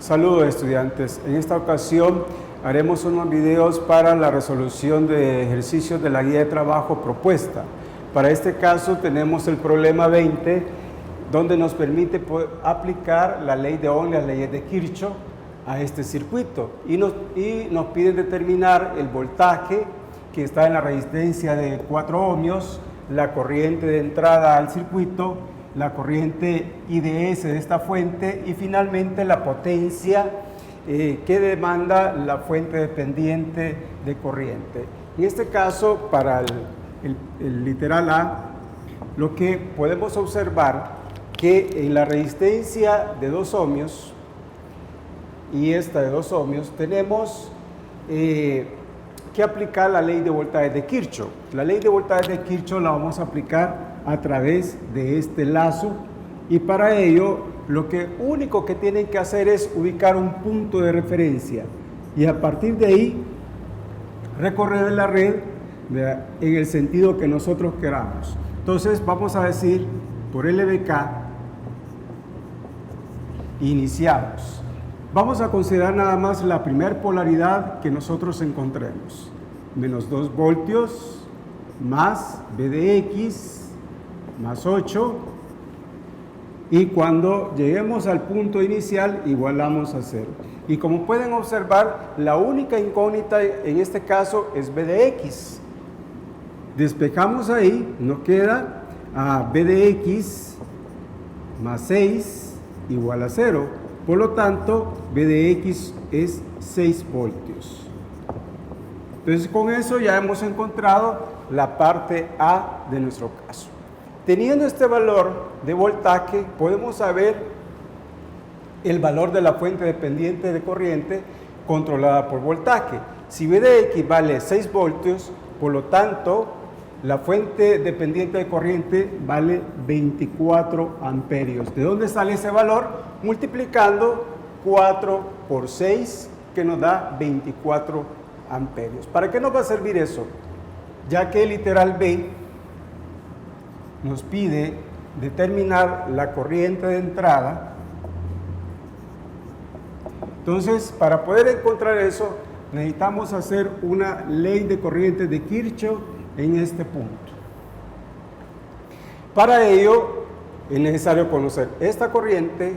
Saludos estudiantes, en esta ocasión haremos unos videos para la resolución de ejercicios de la guía de trabajo propuesta. Para este caso tenemos el problema 20, donde nos permite aplicar la ley de Ohm, las leyes de Kirchhoff a este circuito y nos piden determinar el voltaje que está en la resistencia de 4 ohmios, la corriente de entrada al circuito, la corriente IDS de esta fuente y finalmente la potencia que demanda la fuente dependiente de corriente. En este caso, para el literal A, lo que podemos observar que en la resistencia de 2 ohmios y esta de 2 ohmios tenemos que aplicar la ley de voltajes de Kirchhoff. La ley de voltajes de Kirchhoff la vamos a aplicar a través de este lazo y para ello lo único que tienen que hacer es ubicar un punto de referencia y a partir de ahí recorrer la red en el sentido que nosotros queramos. Entonces vamos a decir por LBK iniciamos. Vamos a considerar nada más la primera polaridad que nosotros encontremos. Menos 2 voltios más B de X más 8. Y cuando lleguemos al punto inicial, igualamos a 0. Y como pueden observar, la única incógnita en este caso es B de X. Despejamos ahí, nos queda B de X más 6 igual a 0. Por lo tanto, B de X es 6 voltios. Entonces, con eso ya hemos encontrado la parte A de nuestro caso. Teniendo este valor de voltaje, podemos saber el valor de la fuente dependiente de corriente controlada por voltaje. Si B de X vale 6 voltios, por lo tanto, la fuente dependiente de corriente vale 24 amperios. ¿De dónde sale ese valor? Multiplicando 4 por 6, que nos da 24 amperios. ¿Para qué nos va a servir eso? Ya que el literal B nos pide determinar la corriente de entrada. Entonces, para poder encontrar eso, necesitamos hacer una ley de corriente de Kirchhoff en este punto. Para ello es necesario conocer esta corriente,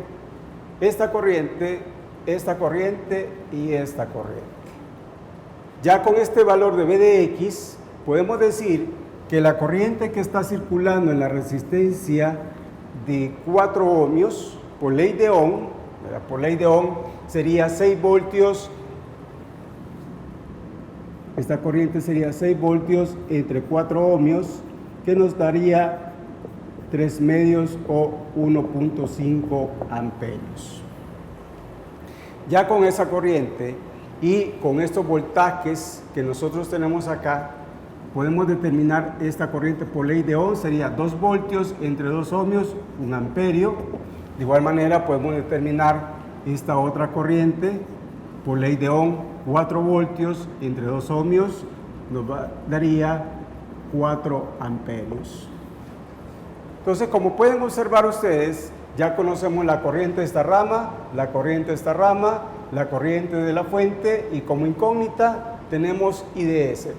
esta corriente, esta corriente y esta corriente. Ya con este valor de B de X podemos decir que la corriente que está circulando en la resistencia de 4 ohmios por ley de Ohm, sería 6 voltios. Esta corriente sería 6 voltios entre 4 ohmios, que nos daría 3 medios o 1.5 amperios. Ya con esa corriente y con estos voltajes que nosotros tenemos acá, podemos determinar esta corriente por ley de Ohm, sería 2 voltios entre 2 ohmios, 1 amperio. De igual manera podemos determinar esta otra corriente por ley de Ohm, 4 voltios entre 2 ohmios, nos daría 4 amperios. Entonces, como pueden observar ustedes, ya conocemos la corriente de esta rama, la corriente de esta rama, la corriente de la fuente y como incógnita tenemos IDS.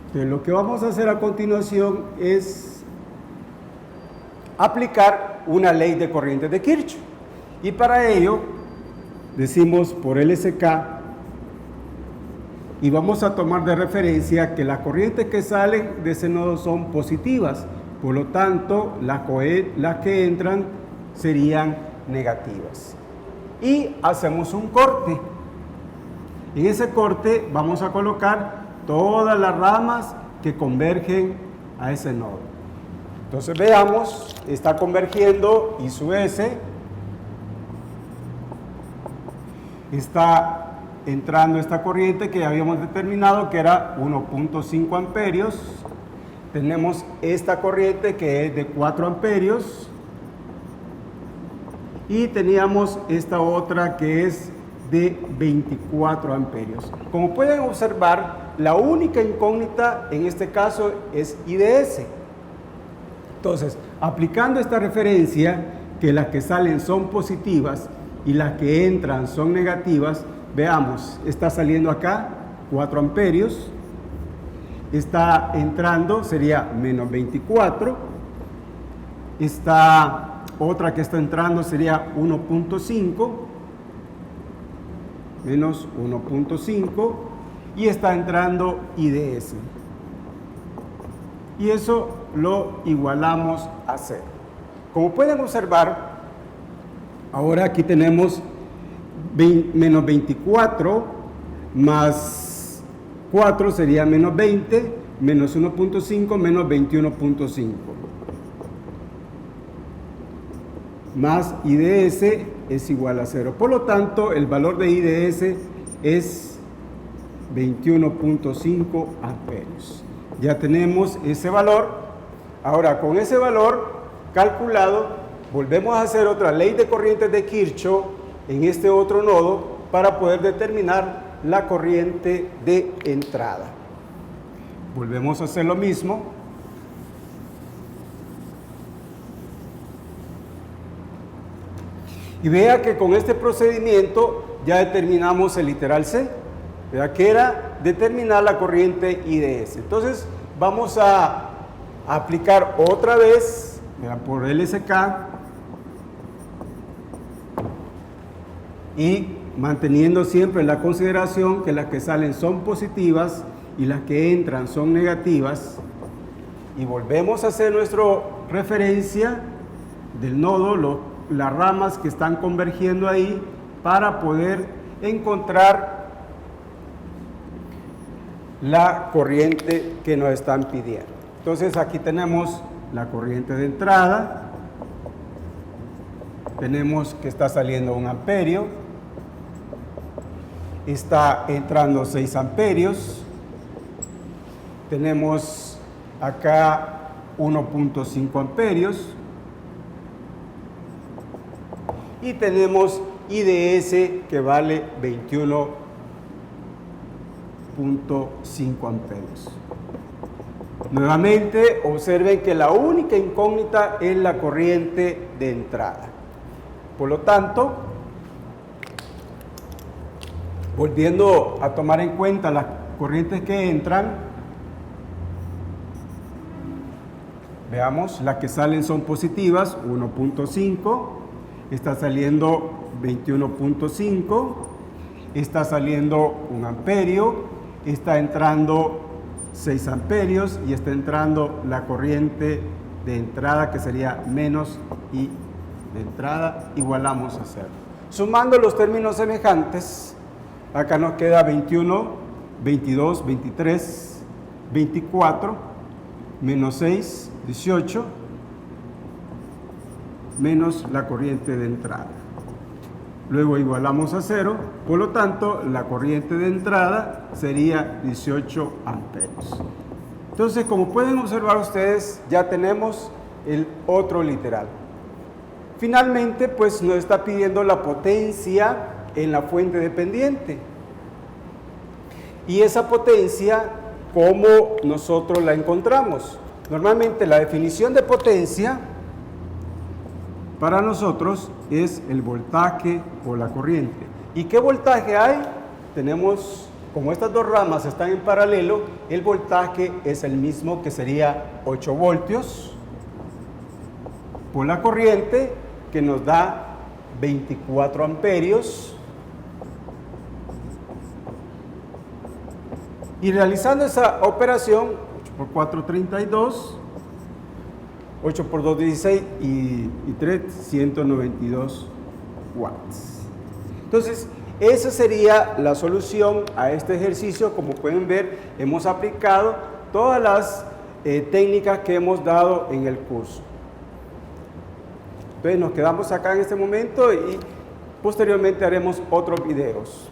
Entonces, lo que vamos a hacer a continuación es aplicar una ley de corriente de Kirchhoff. Y para ello, decimos por LSK, y vamos a tomar de referencia que las corrientes que salen de ese nodo son positivas. Por lo tanto, las que entran serían negativas. Y hacemos un corte. En ese corte vamos a colocar todas las ramas que convergen a ese nodo. Entonces veamos, está convergiendo I sub S, está entrando esta corriente que ya habíamos determinado que era 1.5 amperios. Tenemos esta corriente que es de 4 amperios y teníamos esta otra que es de 24 amperios. Como pueden observar, la única incógnita en este caso es IDS. Entonces, aplicando esta referencia, que las que salen son positivas y las que entran son negativas, veamos, está saliendo acá 4 amperios, está entrando, sería menos 24, esta otra que está entrando sería 1.5, menos 1.5, y está entrando IDS. Y eso lo igualamos a 0. Como pueden observar, ahora aquí tenemos menos 24 más 4 sería menos 20, menos 1.5 menos 21.5. Más IDS es igual a 0. Por lo tanto, el valor de IDS es 21.5 amperios. Ya tenemos ese valor. Ahora, con ese valor calculado, volvemos a hacer otra ley de corrientes de Kirchhoff en este otro nodo para poder determinar la corriente de entrada. Volvemos a hacer lo mismo. Y vea que con este procedimiento ya determinamos el literal C, vea que era determinar la corriente IDS. Entonces vamos a aplicar otra vez, vea, por LSK, y manteniendo siempre la consideración que las que salen son positivas y las que entran son negativas, y volvemos a hacer nuestra referencia del nodo, las ramas que están convergiendo ahí, para poder encontrar la corriente que nos están pidiendo. Entonces aquí tenemos la corriente de entrada, tenemos que está saliendo 1 amperio, está entrando 6 amperios, tenemos acá 1.5 amperios y tenemos IDS que vale 21.5 amperios. Nuevamente observen que la única incógnita es la corriente de entrada. Por lo tanto, volviendo a tomar en cuenta las corrientes que entran, veamos, las que salen son positivas, 1.5, está saliendo 21.5, está saliendo 1 amperio, está entrando 6 amperios y está entrando la corriente de entrada que sería menos I de entrada, igualamos a 0. Sumando los términos semejantes, acá nos queda 21, 22, 23, 24, menos 6, 18, menos la corriente de entrada. Luego igualamos a 0, por lo tanto la corriente de entrada sería 18 amperios. Entonces, como pueden observar ustedes, ya tenemos el otro literal. Finalmente, pues nos está pidiendo la potencia en la fuente dependiente. Y esa potencia, ¿cómo nosotros la encontramos? Normalmente la definición de potencia para nosotros es el voltaje por la corriente. ¿Y qué voltaje hay? Tenemos, como estas dos ramas están en paralelo, el voltaje es el mismo, que sería 8 voltios por la corriente, que nos da 24 amperios. Y realizando esa operación, 8 por 4, 32, 8 por 2, 16 y 3, 192 watts. Entonces, esa sería la solución a este ejercicio. Como pueden ver, hemos aplicado todas las técnicas que hemos dado en el curso. Entonces, nos quedamos acá en este momento y posteriormente haremos otros videos.